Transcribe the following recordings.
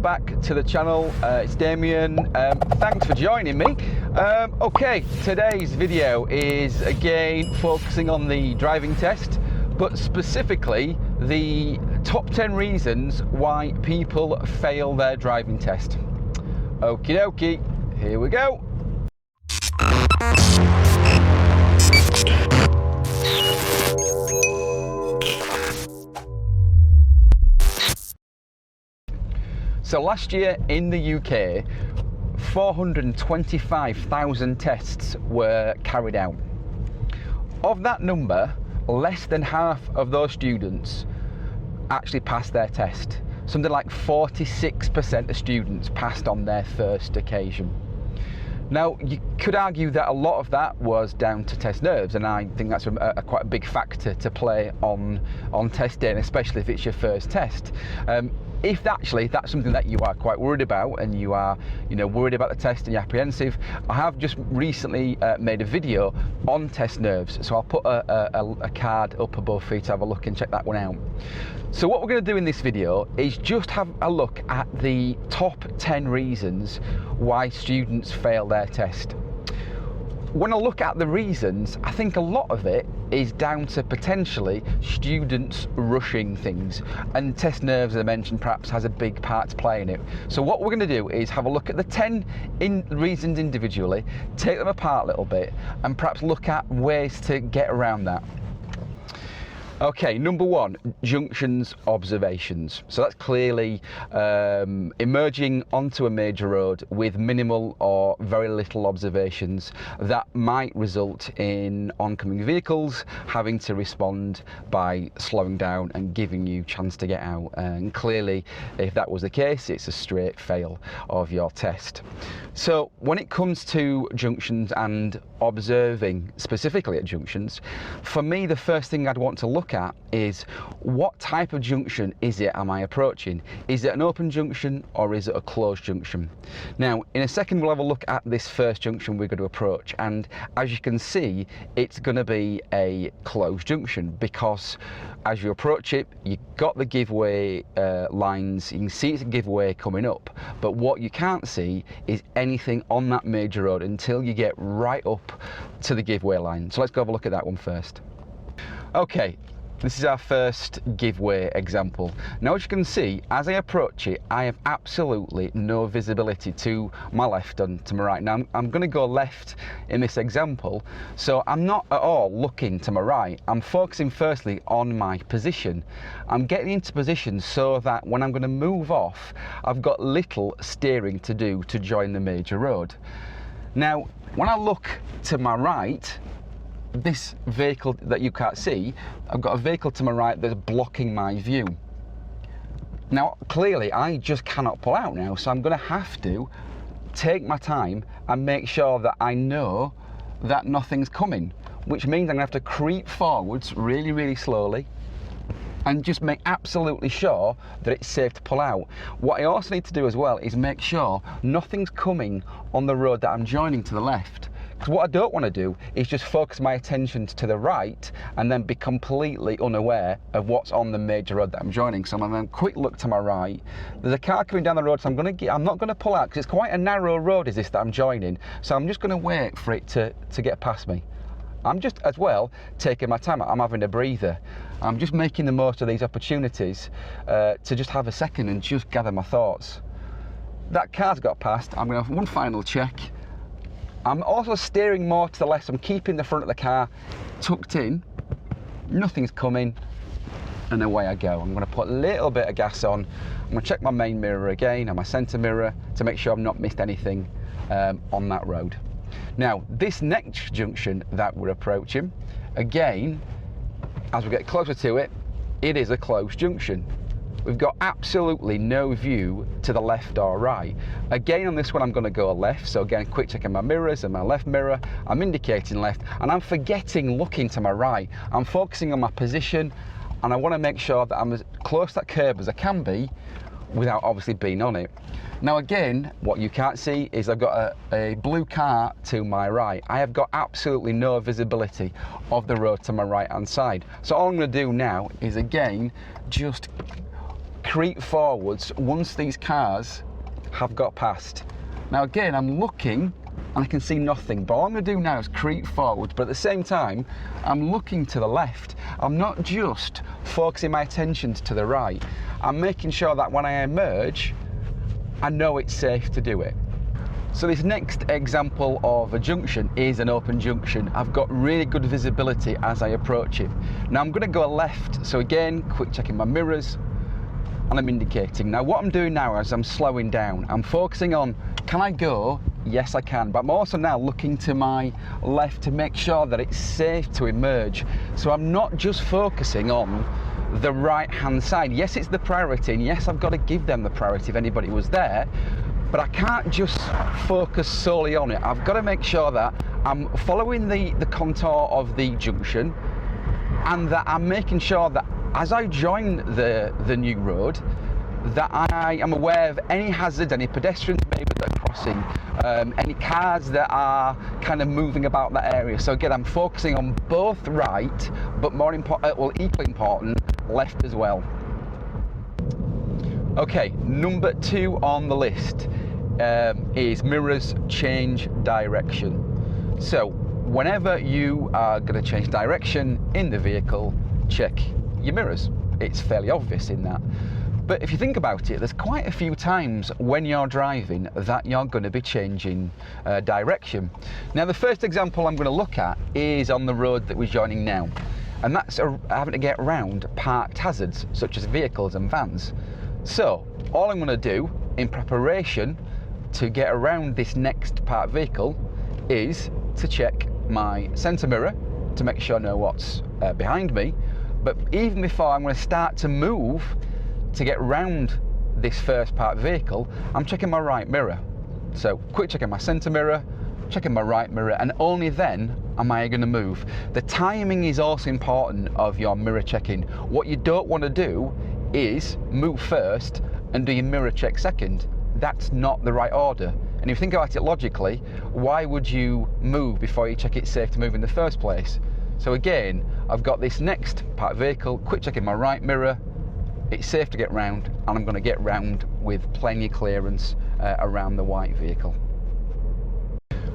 back to the channel. It's Damien. Thanks for joining me. Okay, today's video is again focusing on the driving test, but specifically the top 10 reasons why people fail their driving test. Okie dokie, here we go. So last year in the UK, 425,000 tests were carried out. Of that number, less than half of those students actually passed their test. Something like 46% of students passed on their first occasion. Now, you could argue that a lot of that was down to test nerves, and I think that's quite a big factor to play on test day, and especially if it's your first test. If actually that's something that you are quite worried about, and you are, worried about the test and you're apprehensive, I have just recently made a video on test nerves, so I'll put a card up above for you to have a look and check that one out. So what we're going to do in this video is just have a look at the top 10 reasons why students fail their test. When I look at the reasons, I think a lot of it is down to potentially students rushing things, and test nerves, as I mentioned, perhaps has a big part to play in it. So what we're going to do is have a look at the 10 reasons individually, take them apart a little bit, and perhaps look at ways to get around that. Okay, number one, junctions observations. So that's clearly emerging onto a major road with minimal or very little observations that might result in oncoming vehicles having to respond by slowing down and giving you a chance to get out. And clearly, if that was the case, it's a straight fail of your test. So when it comes to junctions and observing specifically at junctions, for me, the first thing I'd want to look at is what type of junction am I approaching? Is it an open junction or is it a closed junction? Now, in a second, we'll have a look at this first junction we're going to approach, and as you can see, it's going to be a closed junction because as you approach it, you've got the giveaway lines. You can see it's a giveaway coming up, but what you can't see is anything on that major road until you get right up to the giveaway line. So let's go have a look at that one first. Okay, this is our first giveaway example. Now, as you can see, as I approach it, I have absolutely no visibility to my left and to my right. Now, I'm going to go left in this example, so I'm not at all looking to my right. I'm focusing firstly on my position. I'm getting into position so that when I'm going to move off, I've got little steering to do to join the major road. Now, when I look to my right, this vehicle that you can't see, I've got a vehicle to my right that's blocking my view. Now, clearly, I just cannot pull out now, so I'm going to have to take my time and make sure that I know that nothing's coming, which means I'm going to have to creep forwards really, really slowly and just make absolutely sure that it's safe to pull out. What I also need to do as well is make sure nothing's coming on the road that I'm joining to the left. Because what I don't want to do is just focus my attention to the right and then be completely unaware of what's on the major road that I'm joining. So I'm going to have a quick look to my right. There's a car coming down the road, so I'm not going to pull out because it's quite a narrow road is this that I'm joining. So I'm just going to wait for it to get past me. I'm just, as well, taking my time. I'm having a breather. I'm just making the most of these opportunities to just have a second and just gather my thoughts. That car's got past. I'm going to have one final check. I'm also steering more to the left. I'm keeping the front of the car tucked in. Nothing's coming, and away I go. I'm going to put a little bit of gas on. I'm going to check my main mirror again and my centre mirror to make sure I've not missed anything on that road. Now, this next junction that we're approaching, again, as we get closer to it, it is a closed junction. We've got absolutely no view to the left or right. Again, on this one, I'm going to go left. So again, quick checking my mirrors and my left mirror. I'm indicating left, and I'm forgetting looking to my right. I'm focusing on my position, and I want to make sure that I'm as close to that curb as I can be without obviously being on it. Now again, what you can't see is I've got a blue car to my right. I have got absolutely no visibility of the road to my right hand side. So all I'm going to do now is again just creep forwards once these cars have got past. Now again, I'm looking and I can see nothing, but all I'm going to do now is creep forward, but at the same time I'm looking to the left. I'm not just focusing my attention to the right, I'm making sure that when I emerge I know it's safe to do it. So this next example of a junction is an open junction. I've got really good visibility as I approach it. Now I'm going to go left, so again, quick checking my mirrors, and I'm indicating. Now what I'm doing now is I'm slowing down. I'm focusing on, can I go? Yes I can, but I'm also now looking to my left to make sure that it's safe to emerge. So I'm not just focusing on the right hand side. Yes, it's the priority, and yes, I've got to give them the priority if anybody was there, but I can't just focus solely on it. I've got to make sure that I'm following the contour of the junction, and that I'm making sure that as I join the new road, that I am aware of any hazards, any pedestrians maybe that are crossing, any cars that are kind of moving about that area. So again, I'm focusing on both right, but more important, well, equally important, left as well. Okay, number 2 on the list is mirrors change direction. So whenever you are going to change direction in the vehicle, check your mirrors. It's fairly obvious in that. But if you think about it, there's quite a few times when you're driving that you're going to be changing direction. Now the first example I'm going to look at is on the road that we're joining now, and that's having to get around parked hazards such as vehicles and vans. So all I'm going to do in preparation to get around this next parked vehicle is to check my centre mirror to make sure I know what's behind me. But even before I'm going to start to move to get round this first parked vehicle, I'm checking my right mirror. So quick checking my centre mirror, checking my right mirror, and only then am I going to move. The timing is also important of your mirror checking. What you don't want to do is move first and do your mirror check second. That's not the right order. And if you think about it logically, why would you move before you check it's safe to move in the first place? So again, I've got this next parked vehicle, quick checking my right mirror, it's safe to get round, and I'm going to get round with plenty of clearance around the white vehicle.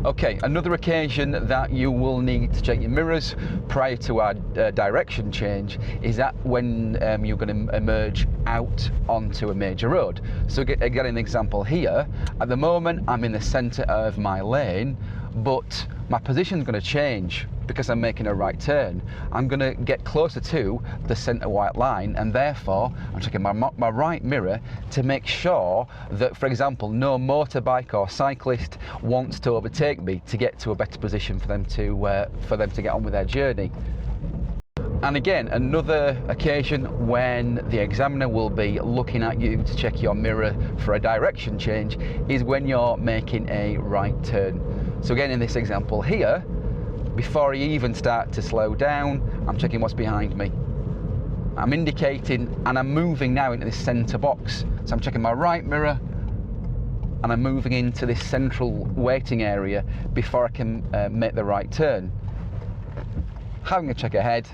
Okay, another occasion that you will need to check your mirrors prior to our direction change is that when you're going to emerge out onto a major road. So again, an example here, at the moment I'm in the centre of my lane, but my position is going to change because I'm making a right turn. I'm going to get closer to the centre white line, and therefore I'm checking my right mirror to make sure that, for example, no motorbike or cyclist wants to overtake me to get to a better position for them to get on with their journey. And again, another occasion when the examiner will be looking at you to check your mirror for a direction change is when you're making a right turn. So again, in this example here, before I even start to slow down, I'm checking what's behind me. I'm indicating, and I'm moving now into this centre box. So I'm checking my right mirror, and I'm moving into this central waiting area before I can make the right turn. Having a check ahead,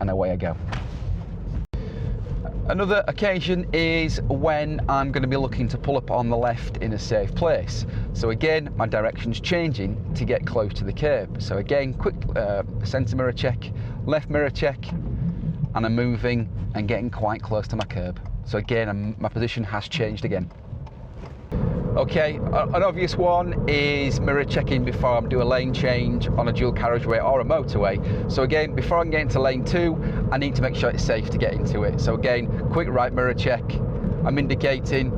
and away I go. Another occasion is when I'm going to be looking to pull up on the left in a safe place. So again, my direction's changing to get close to the curb. So again, quick centre mirror check, left mirror check, and I'm moving and getting quite close to my curb. So again, my position has changed again. Okay, an obvious one is mirror checking before I do a lane change on a dual carriageway or a motorway. So again, before I can get into lane 2, I need to make sure it's safe to get into it. So again, quick right mirror check, I'm indicating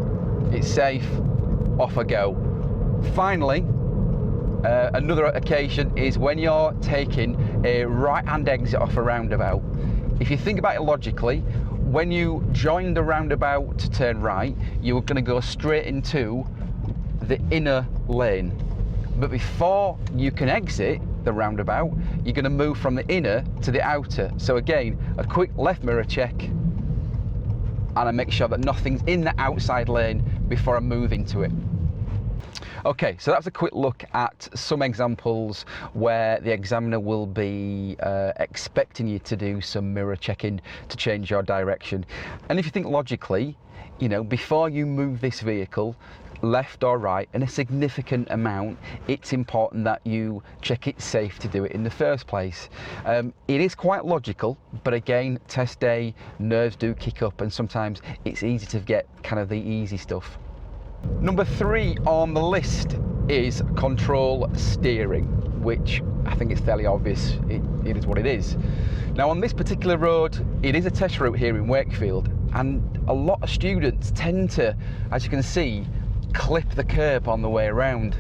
it's safe, off I go. Finally, another occasion is when you're taking a right-hand exit off a roundabout. If you think about it logically, when you join the roundabout to turn right, you're going to go straight into the inner lane. But before you can exit the roundabout, you're going to move from the inner to the outer. So again, a quick left mirror check, and I make sure that nothing's in the outside lane before I move into it. Okay, so that's a quick look at some examples where the examiner will be expecting you to do some mirror checking to change your direction. And if you think logically, you know, before you move this vehicle left or right in a significant amount, it's important that you check it's safe to do it in the first place. It is quite logical, but again, test day, nerves do kick up, and sometimes it's easy to get kind of the easy stuff. Number 3 on the list is control steering, which I think it's fairly obvious it is what it is. Now on this particular road, it is a test route here in Wakefield, and a lot of students tend to, as you can see, clip the curb on the way around.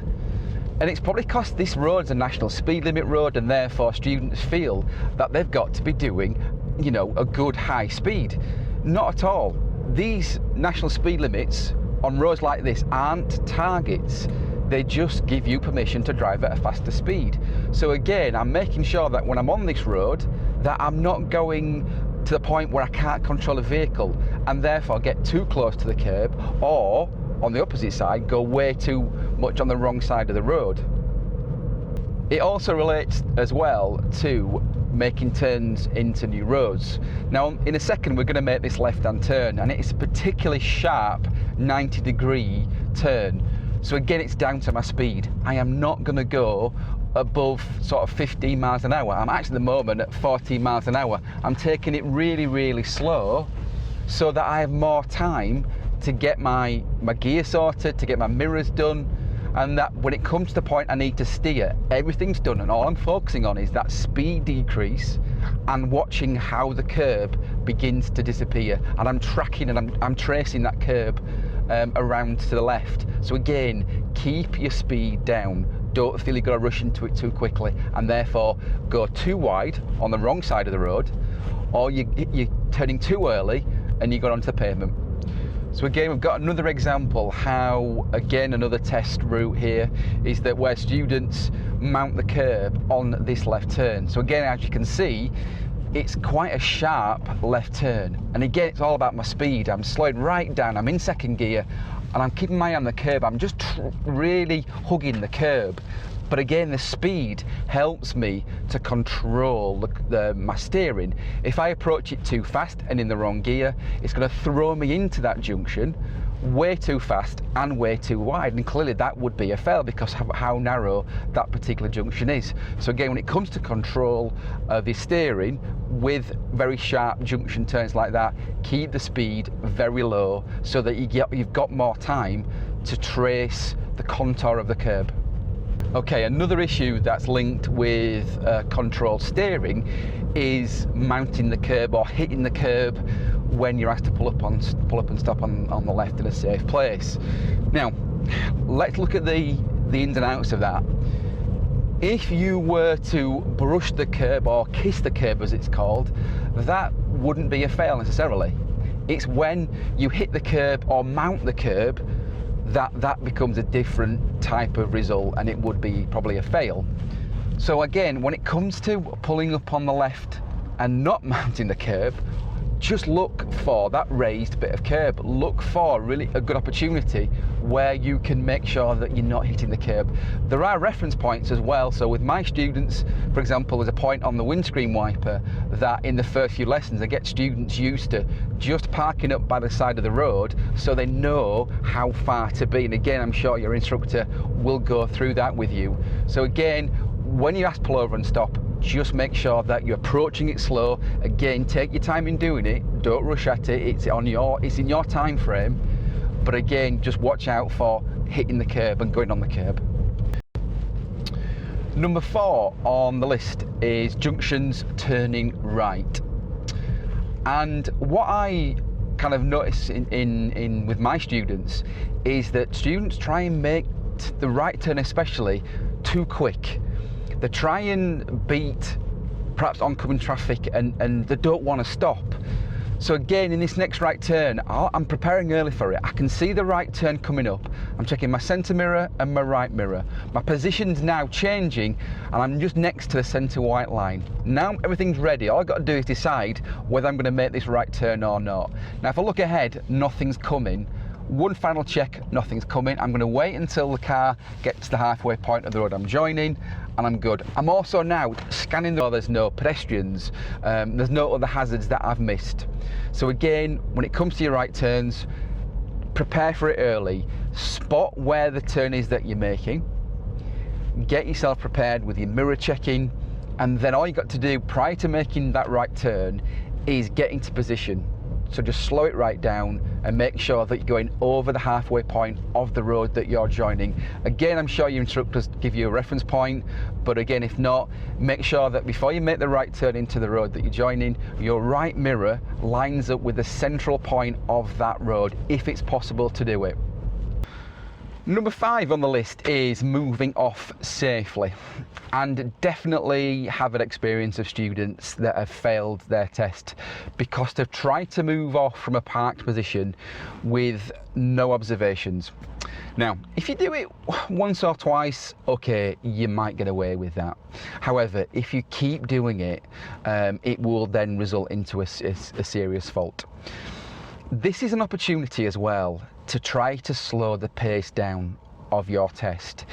And it's probably because this road's a national speed limit road, and therefore students feel that they've got to be doing, you know, a good high speed. Not at all. These national speed limits on roads like this aren't targets. They just give you permission to drive at a faster speed. So again, I'm making sure that when I'm on this road, that I'm not going to the point where I can't control a vehicle and therefore get too close to the curb, or on the opposite side, go way too much on the wrong side of the road. It also relates as well to making turns into new roads. Now in a second we're going to make this left-hand turn, and it's a particularly sharp 90-degree turn. So again, it's down to my speed. I am not going to go above sort of 15 miles an hour. I'm actually at the moment at 14 miles an hour. I'm taking it really slow so that I have more time to get my gear sorted, to get my mirrors done, and that when it comes to the point I need to steer, everything's done, and all I'm focusing on is that speed decrease and watching how the curb begins to disappear, and I'm tracking and I'm tracing that curb around to the left. So again, keep your speed down. Don't feel you've got to rush into it too quickly and therefore go too wide on the wrong side of the road, or you're turning too early and you got onto the pavement. So again, we've got another example how, again, another test route here is that where students mount the curb on this left turn. So again, as you can see, it's quite a sharp left turn. And again, it's all about my speed. I'm slowing right down, I'm in second gear, and I'm keeping my eye on the curb. I'm just really hugging the curb. But again, the speed helps me to control my steering. If I approach it too fast and in the wrong gear, it's going to throw me into that junction way too fast and way too wide. And clearly that would be a fail because of how narrow that particular junction is. So again, when it comes to control of the steering with very sharp junction turns like that, keep the speed very low so that you've got more time to trace the contour of the curb. Okay, another issue that's linked with controlled steering is mounting the curb or hitting the curb when you're asked to pull up and stop on the left in a safe place. Now, let's look at the ins and outs of that. If you were to brush the curb or kiss the curb as it's called, that wouldn't be a fail necessarily. It's when you hit the curb or mount the curb that becomes a different type of result, and it would be probably a fail. So again, when it comes to pulling up on the left and not mounting the curb, just look for that raised bit of curb. Look for really a good opportunity where you can make sure that you're not hitting the curb. There are reference points as well. So with my students, for example, there's a point on the windscreen wiper that in the first few lessons I get students used to just parking up by the side of the road so they know how far to be. And again, I'm sure your instructor will go through that with you. So again, when you ask pull over and stop, just make sure that you're approaching it slow. Again, take your time in doing it. Don't rush at it. It's in your time frame. But again, just watch out for hitting the curb and going on the curb. Number 4 on the list is junctions turning right. And what I kind of notice in with my students is that students try and make the right turn especially too quick. They try and beat perhaps oncoming traffic and they don't want to stop. So again, in this next right turn, I'm preparing early for it. I can see the right turn coming up. I'm checking my centre mirror and my right mirror. My position's now changing and I'm just next to the centre white line. Now everything's ready. All I've got to do is decide whether I'm going to make this right turn or not. Now if I look ahead, nothing's coming. one final check, nothing's coming. I'm going to wait until the car gets to the halfway point of the road I'm joining, and I'm good. I'm also now scanning the road. There's no pedestrians, there's no other hazards that I've missed. So again, when it comes to your right turns, prepare for it early, spot where the turn is that you're making, get yourself prepared with your mirror checking, and then all you got to do prior to making that right turn is get into position. So just slow it right down and make sure that you're going over the halfway point of the road that you're joining. Again, I'm sure your instructors give you a reference point, but again, if not, make sure that before you make the right turn into the road that you're joining, your right mirror lines up with the central point of that road, if it's possible to do it. Number 5 on the list is moving off safely, and definitely have an experience of students that have failed their test because they've tried to move off from a parked position with no observations. Now, if you do it once or twice, okay, you might get away with that. However, if you keep doing it, it will then result into a serious fault. This is an opportunity as well to try to slow the pace down of your test.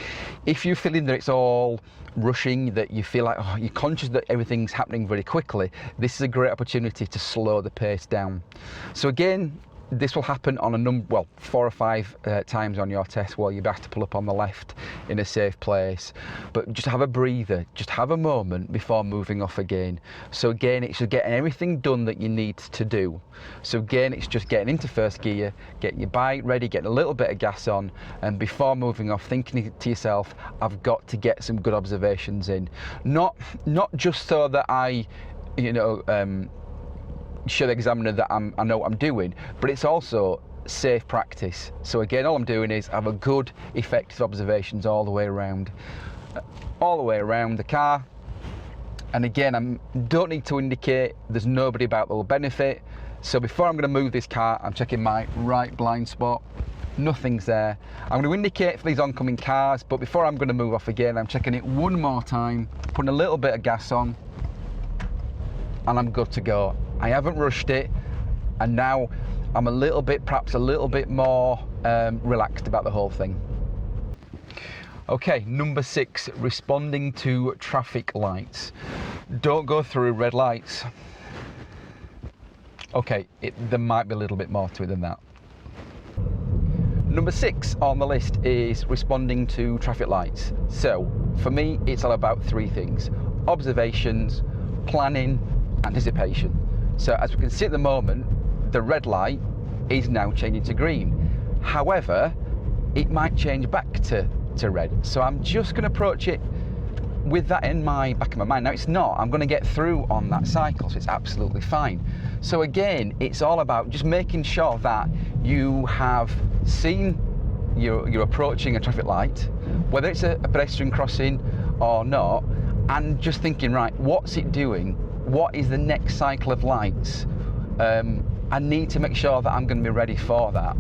If you're feeling that it's all rushing, that you feel like you're conscious that everything's happening very quickly, this is a great opportunity to slow the pace down. So again, this will happen on 4 or 5 times on your test while you're about to pull up on the left in a safe place. But just have a breather, just have a moment before moving off again. So again, it's just getting everything done that you need to do. So again, it's just getting into first gear, getting your bike ready, getting a little bit of gas on, and before moving off, thinking to yourself, I've got to get some good observations in. Not just so that I, show the examiner that I know what I'm doing, but it's also safe practice. So again, all I'm doing is have a good, effective observations all the way around the car. And again, I don't need to indicate, there's nobody about that will benefit. So before I'm going to move this car, I'm checking my right blind spot. Nothing's there. I'm going to indicate for these oncoming cars, but before I'm going to move off again, I'm checking it one more time, putting a little bit of gas on, and I'm good to go. I haven't rushed it, and now I'm perhaps a little bit more relaxed about the whole thing. Okay, number 6, responding to traffic lights. Don't go through red lights. Okay, there might be a little bit more to it than that. Number 6 on the list is responding to traffic lights. So for me, it's all about 3 things: observations, planning, anticipation. So as we can see at the moment, the red light is now changing to green. However, it might change back to red. So I'm just going to approach it with that in my back of my mind. Now it's not, I'm going to get through on that cycle, so it's absolutely fine. So again, it's all about just making sure that you have seen you're approaching a traffic light, whether it's a pedestrian crossing or not, and just thinking, right, what's it doing? What is the next cycle of lights? I need to make sure that I'm going to be ready for that.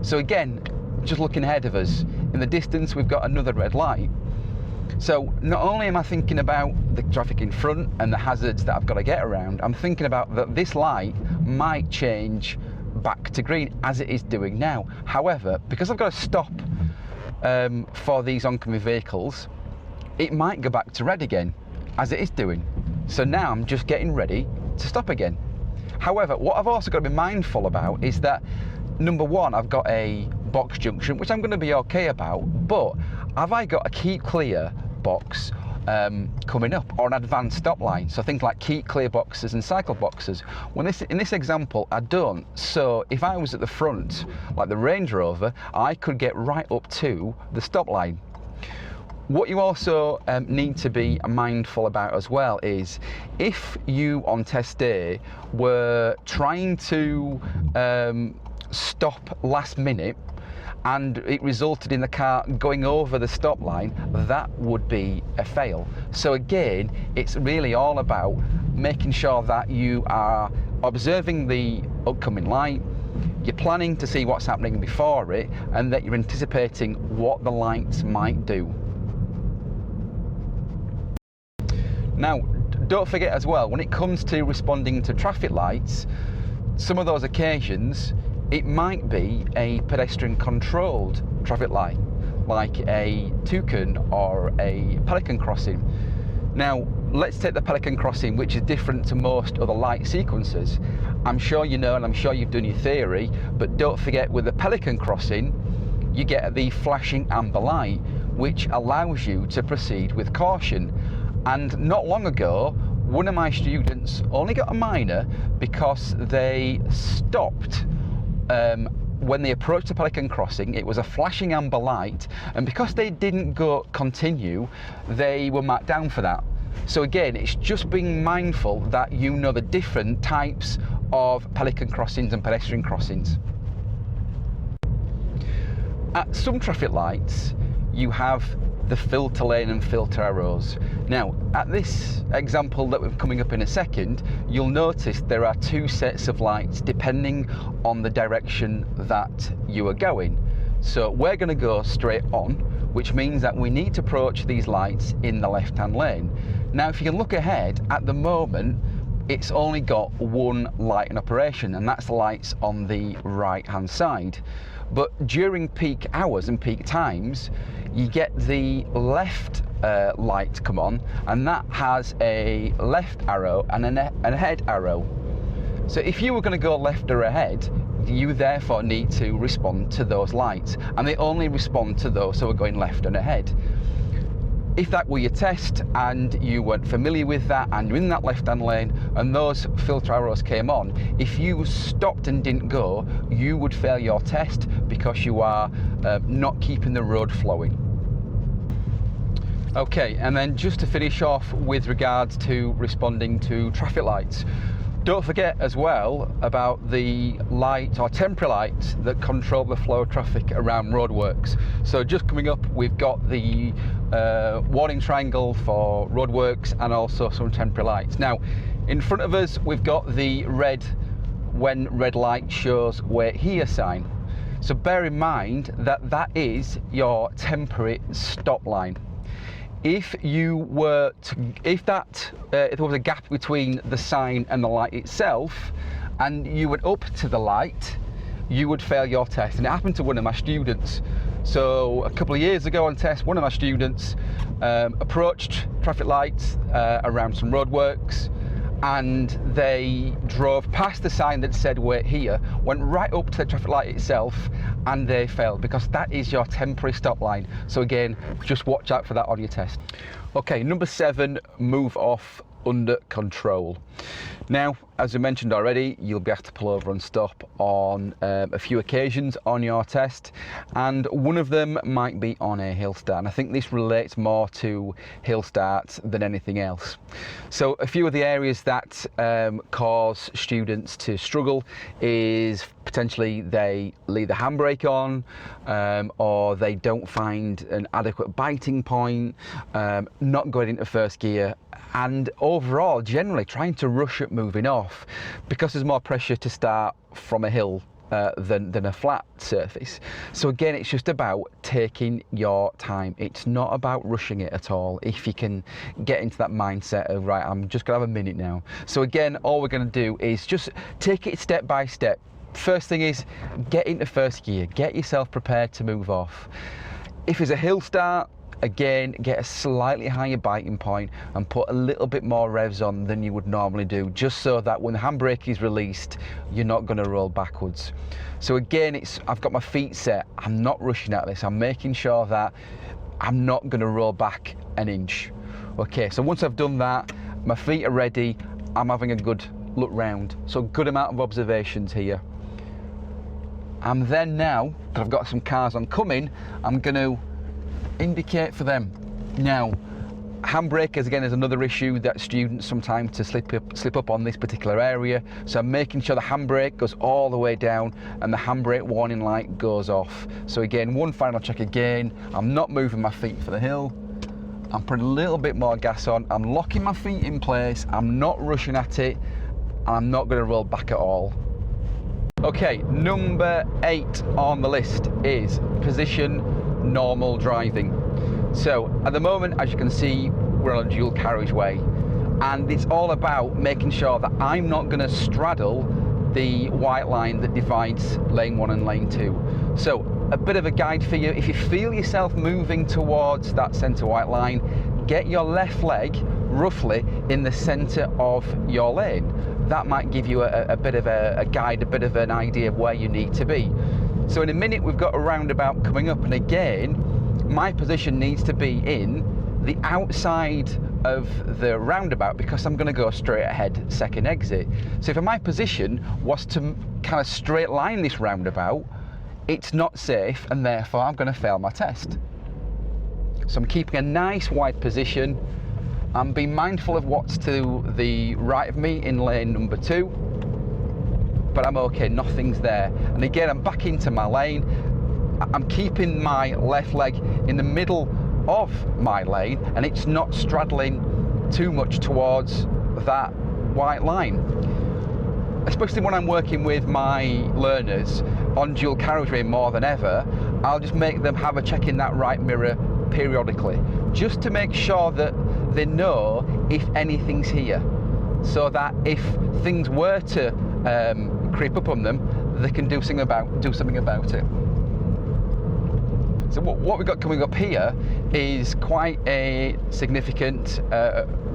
So again, just looking ahead of us, in the distance we've got another red light. So not only am I thinking about the traffic in front and the hazards that I've got to get around, I'm thinking about that this light might change back to green as it is doing now. However, because I've got to stop for these oncoming vehicles, it might go back to red again as it is doing. So now I'm just getting ready to stop again. However, what I've also got to be mindful about is that, number 1, I've got a box junction, which I'm going to be okay about, but have I got a keep clear box coming up, or an advanced stop line? So things like keep clear boxes and cycle boxes. In this example, I don't. So if I was at the front, like the Range Rover, I could get right up to the stop line. What you also need to be mindful about as well is if you on test day were trying to stop last minute and it resulted in the car going over the stop line, that would be a fail. So again, it's really all about making sure that you are observing the upcoming light, you're planning to see what's happening before it, and that you're anticipating what the lights might do. Now, don't forget as well, when it comes to responding to traffic lights, some of those occasions, It might be a pedestrian controlled traffic light, like a toucan or a pelican crossing. Now, let's take the pelican crossing, which is different to most other light sequences. I'm sure you know, and I'm sure you've done your theory, but don't forget, with the pelican crossing, you get the flashing amber light, which allows you to proceed with caution. And not long ago, one of my students only got a minor because they stopped when they approached the pelican crossing. It was a flashing amber light, and because they didn't go continue, they were marked down for that. So again, it's just being mindful that you know the different types of pelican crossings and pedestrian crossings. At some traffic lights, you have the filter lane and filter arrows. Now, at this example that we're coming up in a second, you'll notice there are two sets of lights depending on the direction that you are going. So we're going to go straight on, which means that we need to approach these lights in the left-hand lane. Now, if you can look ahead, at the moment, it's only got one light in operation, and that's the lights on the right-hand side. But during peak hours and peak times, you get the left light come on, and that has a left arrow and an ahead arrow. So if you were going to go left or ahead, you therefore need to respond to those lights, and they only respond to those who are going left and ahead. If that were your test and you weren't familiar with that and you're in that left-hand lane and those filter arrows came on, if you stopped and didn't go, you would fail your test because you are not keeping the road flowing. Okay, and then just to finish off with regards to responding to traffic lights, don't forget as well about the light or temporary lights that control the flow of traffic around roadworks. So just coming up, we've got the warning triangle for roadworks and also some temporary lights. Now, in front of us, we've got the red when red light shows wait here sign. So bear in mind that that is your temporary stop line. If there was a gap between the sign and the light itself, and you went up to the light, you would fail your test. And it happened to one of my students. So a couple of years ago on test, one of my students approached traffic lights around some roadworks, and they drove past the sign that said wait here, went right up to the traffic light itself, and they failed because that is your temporary stop line. So again, just watch out for that on your test. Okay, number 7, move off under control. Now, as I mentioned already, you'll be asked to pull over and stop on a few occasions on your test, and one of them might be on a hill start, and I think this relates more to hill starts than anything else. So a few of the areas that cause students to struggle is potentially they leave the handbrake on, or they don't find an adequate biting point, not going into first gear, and overall generally trying to rush at moving off because there's more pressure to start from a hill than a flat surface. So again, it's just about taking your time. It's not about rushing it at all. If you can get into that mindset of, right, I'm just gonna have a minute now. So again, all we're gonna do is just take it step by step. First thing is get into first gear, get yourself prepared to move off. If it's a hill start, again, get a slightly higher biting point and put a little bit more revs on than you would normally do, just so that when the handbrake is released, you're not going to roll backwards. So again, I've got my feet set. I'm not rushing at this. I'm making sure that I'm not going to roll back an inch. Okay, so once I've done that, my feet are ready. I'm having a good look round. So good amount of observations here. I'm then now that I've got some cars oncoming, I'm going to indicate for them. Now, handbrakers again is another issue that students sometimes to slip up on this particular area. So I'm making sure the handbrake goes all the way down and the handbrake warning light goes off. So again, one final check again. I'm not moving my feet for the hill. I'm putting a little bit more gas on. I'm locking my feet in place. I'm not rushing at it. I'm not going to roll back at all. Okay, number 8 on the list is position normal driving. So at the moment, as you can see, we're on a dual carriageway, and it's all about making sure that I'm not going to straddle the white line that divides lane 1 and lane 2. So a bit of a guide for you. If you feel yourself moving towards that centre white line, get your left leg roughly in the centre of your lane. That might give you a bit of a guide, a bit of an idea of where you need to be. So in a minute we've got a roundabout coming up, and again my position needs to be in the outside of the roundabout because I'm going to go straight ahead, second exit. So if my position was to kind of straight line this roundabout, it's not safe, and therefore I'm going to fail my test. So I'm keeping a nice wide position. I'm being mindful of what's to the right of me in lane number 2, but I'm okay, nothing's there. And again, I'm back into my lane. I'm keeping my left leg in the middle of my lane, and it's not straddling too much towards that white line. Especially when I'm working with my learners on dual carriageway more than ever, I'll just make them have a check in that right mirror periodically, just to make sure that they know if anything's here, so that if things were to creep up on them, they can do something about it. So what we've got coming up here is quite a significant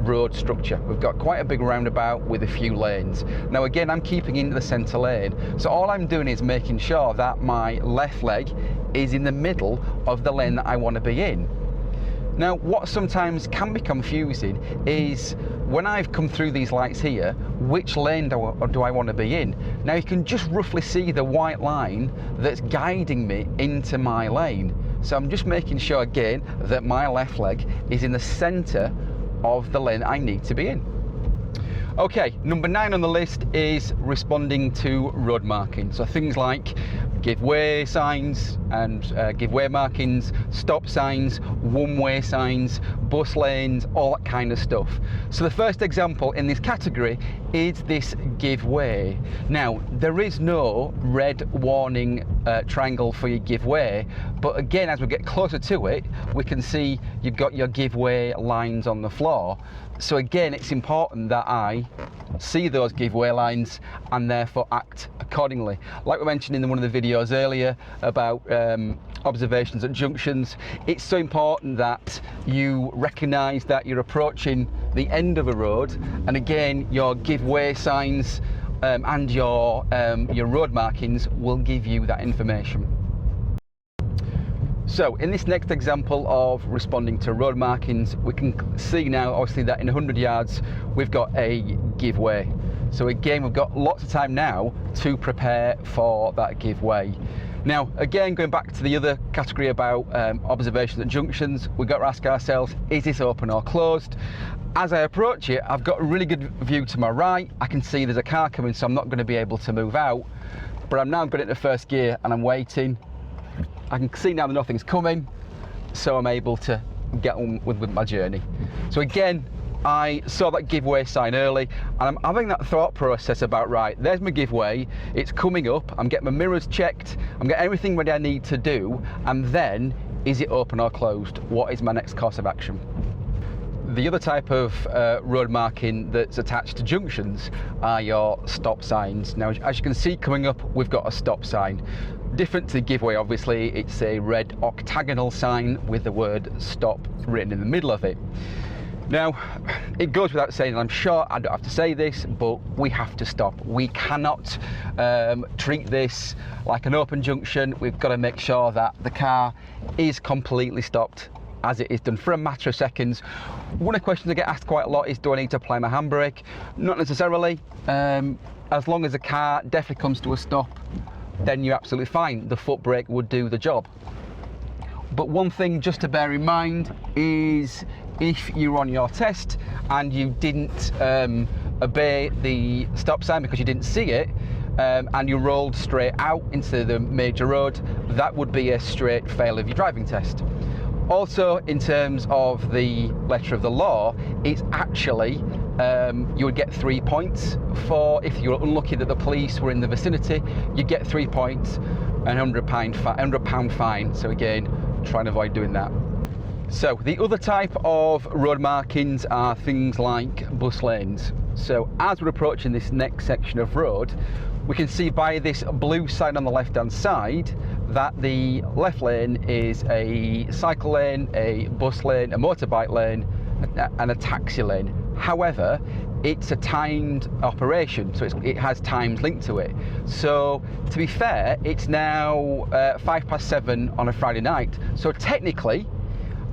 road structure. We've got quite a big roundabout with a few lanes. Now again, I'm keeping into the centre lane, so all I'm doing is making sure that my left leg is in the middle of the lane that I want to be in. Now what sometimes can be confusing is when I've come through these lights here, which lane do I want to be in? Now you can just roughly see the white line that's guiding me into my lane. So I'm just making sure again that my left leg is in the centre of the lane I need to be in. Okay, number 9 on the list is responding to road markings. So things like give way signs and give way markings, stop signs, one-way signs, bus lanes, all that kind of stuff. So the first example in this category is this give way. Now, there is no red warning triangle for your give way, but again, as we get closer to it, we can see you've got your give way lines on the floor. So again, it's important that I see those give way lines and therefore act accordingly. Like we mentioned in one of the videos earlier about observations at junctions, it's so important that you recognise that you're approaching the end of a road, and again, your give way signs and your road markings will give you that information. So in this next example of responding to road markings, we can see now obviously that in 100 yards we've got a give way. So again, we've got lots of time now to prepare for that give way. Now again, going back to the other category about observations at junctions, we've got to ask ourselves, is this open or closed? As I approach it, I've got a really good view to my right. I can see there's a car coming, so I'm not going to be able to move out, but I'm now got it into first gear and I'm waiting. I can see now that nothing's coming, so I'm able to get on with my journey. So again, I saw that giveaway sign early, and I'm having that thought process about, right, there's my giveaway, it's coming up, I'm getting my mirrors checked, I'm getting everything ready I need to do, and then, is it open or closed? What is my next course of action? The other type of road marking that's attached to junctions are your stop signs. Now, as you can see coming up, we've got a stop sign. Different to the giveaway, obviously, it's a red octagonal sign with the word stop written in the middle of it. Now, it goes without saying, and I'm sure I don't have to say this, but we have to stop. We cannot treat this like an open junction. We've got to make sure that the car is completely stopped as it is done for a matter of seconds. One of the questions I get asked quite a lot is, do I need to apply my handbrake? Not necessarily. As long as the car definitely comes to a stop, then you're absolutely fine. The foot brake would do the job. But one thing just to bear in mind is if you're on your test and you didn't obey the stop sign because you didn't see it, and you rolled straight out into the major road, that would be a straight fail of your driving test. Also, in terms of the letter of the law, it's actually you would get 3 points for, if you were unlucky that the police were in the vicinity, you get 3 points and £100 fine. So again, try and avoid doing that. So the other type of road markings are things like bus lanes. So as we're approaching this next section of road, we can see by this blue sign on the left hand side that the left lane is a cycle lane, a bus lane, a motorbike lane and a taxi lane. However, it's a timed operation, so it has times linked to it. So to be fair, it's now 7:05 on a Friday night, so technically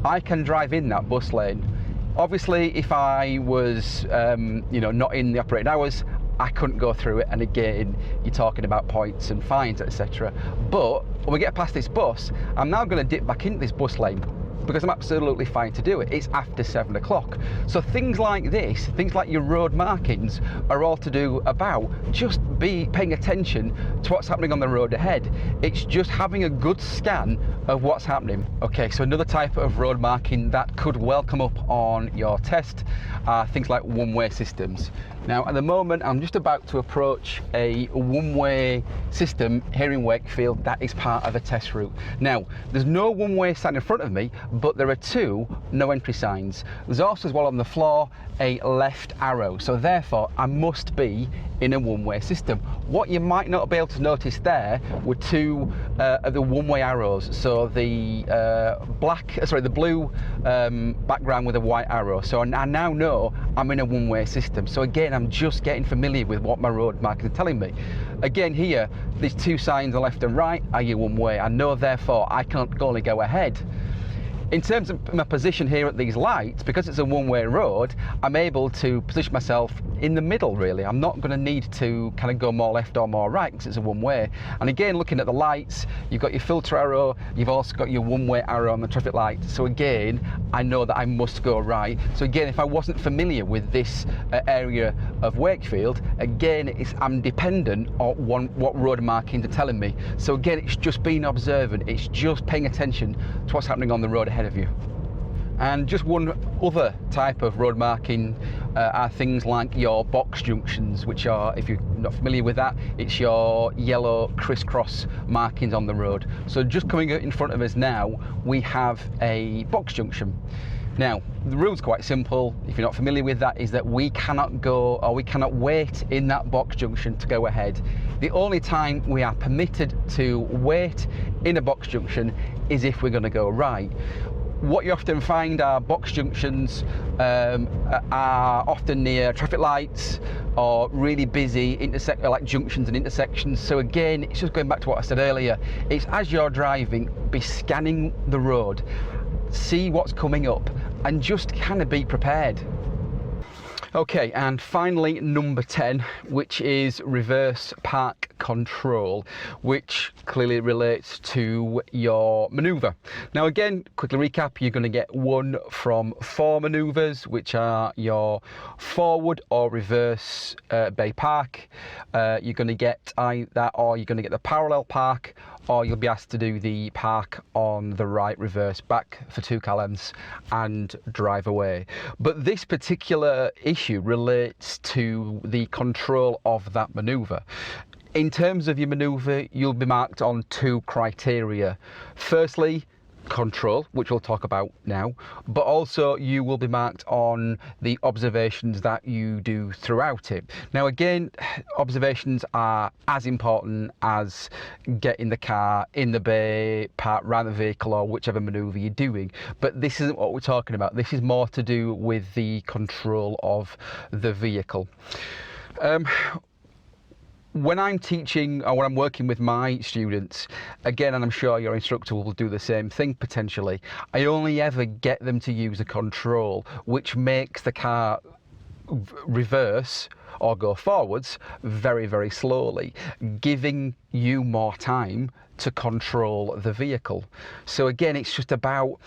I can drive in that bus lane. Obviously, if I was not in the operating hours, I couldn't go through it, and again, you're talking about points and fines, etc. But when we get past this bus, I'm now going to dip back into this bus lane because I'm absolutely fine to do it. It's after 7 o'clock. So things like this, things like your road markings, are all to do about just be paying attention to what's happening on the road ahead. It's just having a good scan of what's happening. Okay, so another type of road marking that could well come up on your test are things like one-way systems. Now, at the moment, I'm just about to approach a one-way system here in Wakefield that is part of a test route. Now, there's no one-way sign in front of me, but there are two no entry signs. There's also, as well on the floor, a left arrow. So therefore, I must be in a one-way system. What you might not be able to notice there were two of the one-way arrows. So the the blue background with a white arrow. So I now know I'm in a one-way system. So again, I'm just getting familiar with what my road markers are telling me. Again, here, these two signs on left and right are your one-way. I know, therefore, I can only go ahead. In terms of my position here at these lights, because it's a one-way road, I'm able to position myself in the middle, really. I'm not going to need to kind of go more left or more right because it's a one-way. And again, looking at the lights, you've got your filter arrow, you've also got your one-way arrow on the traffic light. So again, I know that I must go right. So again, if I wasn't familiar with this area of Wakefield, again, I'm dependent on what road markings are telling me. So again, it's just being observant. It's just paying attention to what's happening on the road ahead of you. And just one other type of road marking are things like your box junctions, which are, if you're not familiar with that, it's your yellow crisscross markings on the road. So just coming in front of us now, we have a box junction. Now, the rule's quite simple, if you're not familiar with that, is that we cannot go, or we cannot wait in that box junction to go ahead. The only time we are permitted to wait in a box junction is if we're going to go right. What you often find are box junctions are often near traffic lights or really busy like junctions and intersections. So again, it's just going back to what I said earlier. It's as you're driving, be scanning the road, see what's coming up, and just kind of be prepared. Okay, and finally, number 10, which is reverse park control, which clearly relates to your manoeuvre. Now again, quickly recap, you're going to get one from 4 manoeuvres, which are your forward or reverse bay park. You're going to get that, or you're going to get the parallel park, or you'll be asked to do the park on the right reverse back for 2 car lengths and drive away. But this particular issue relates to the control of that manoeuvre. In terms of your manoeuvre, you'll be marked on 2 criteria. Firstly, control, which we'll talk about now, but also you will be marked on the observations that you do throughout it. Now again, observations are as important as getting the car in the bay, park around the vehicle, or whichever manoeuvre you're doing, but this isn't what we're talking about. This is more to do with the control of the vehicle. When I'm teaching or when I'm working with my students, again, and I'm sure your instructor will do the same thing potentially, I only ever get them to use a control which makes the car reverse or go forwards very, very slowly, giving you more time to control the vehicle. So again, it's just about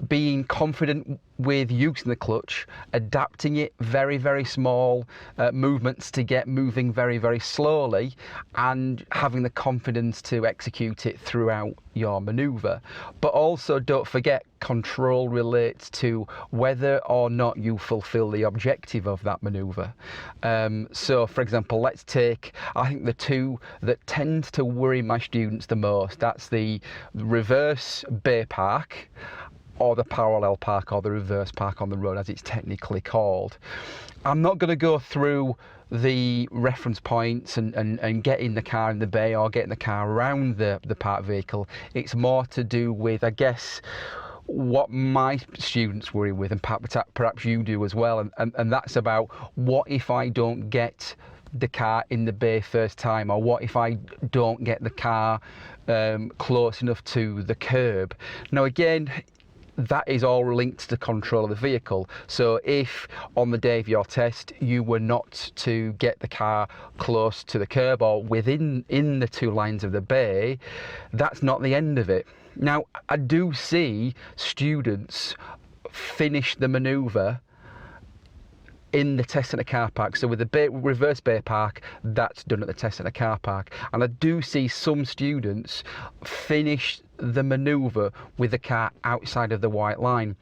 being confident with using the clutch, adapting it, very, very small movements to get moving very, very slowly, and having the confidence to execute it throughout your manoeuvre. But also don't forget, control relates to whether or not you fulfill the objective of that manoeuvre. So for example, let's take, I think the 2 that tend to worry my students the most, that's the reverse bay park, or the parallel park, or the reverse park on the road, as it's technically called. I'm not going to go through the reference points and getting the car in the bay or getting the car around the parked vehicle. It's more to do with, I guess, what my students worry with, and perhaps you do as well, and that's about, what if I don't get the car in the bay first time, or what if I don't get the car close enough to the curb. Now again, that is all linked to the control of the vehicle. So if on the day of your test you were not to get the car close to the curb or within the 2 lines of the bay, that's not the end of it. Now I do see students finish the manoeuvre in the test centre car park. So with the reverse bay park, that's done at the test centre car park. And I do see some students finish the manoeuvre with the car outside of the white line.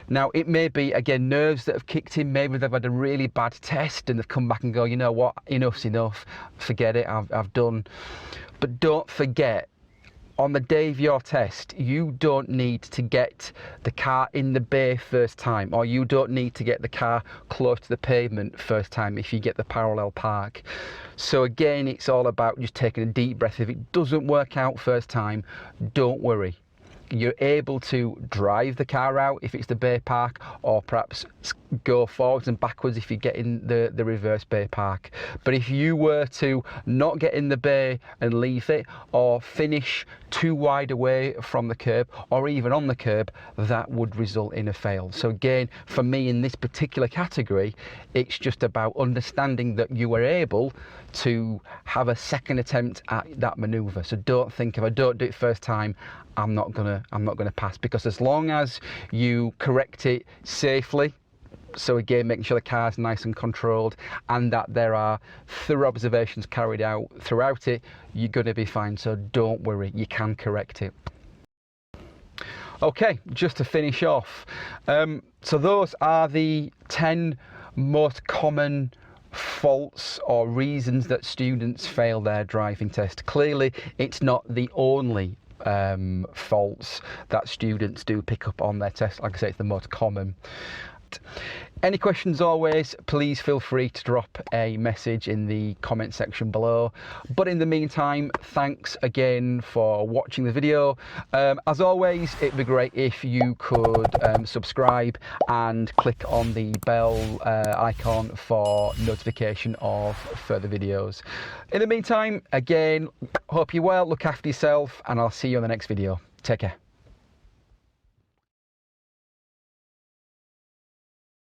Now it may be, again, nerves that have kicked in. Maybe they've had a really bad test and they've come back and go, you know what, enough's enough, forget it, I've done. But don't forget, on the day of your test, you don't need to get the car in the bay first time, or you don't need to get the car close to the pavement first time if you get the parallel park. So again, it's all about just taking a deep breath. If it doesn't work out first time, don't worry. You're able to drive the car out if it's the bay park, or perhaps go forwards and backwards if you get in the reverse bay park. But if you were to not get in the bay and leave it, or finish too wide away from the curb, or even on the curb, that would result in a fail. So again, for me in this particular category, it's just about understanding that you were able to have a second attempt at that manoeuvre. So don't think, if I don't do it first time, I'm not gonna pass, because as long as you correct it safely, so again, making sure the car's nice and controlled, and that there are thorough observations carried out throughout it, you're going to be fine. So don't worry, you can correct it. Okay, just to finish off, so those are the 10 most common faults or reasons that students fail their driving test. Clearly, it's not the only faults that students do pick up on their test. Like I say, it's the most common. Any questions, always, please feel free to drop a message in the comment section below. But in the meantime, thanks again for watching the video. As always, it'd be great if you could subscribe and click on the bell icon for notification of further videos. In the meantime, again, hope you're well, look after yourself, and I'll see you on the next video. Take care.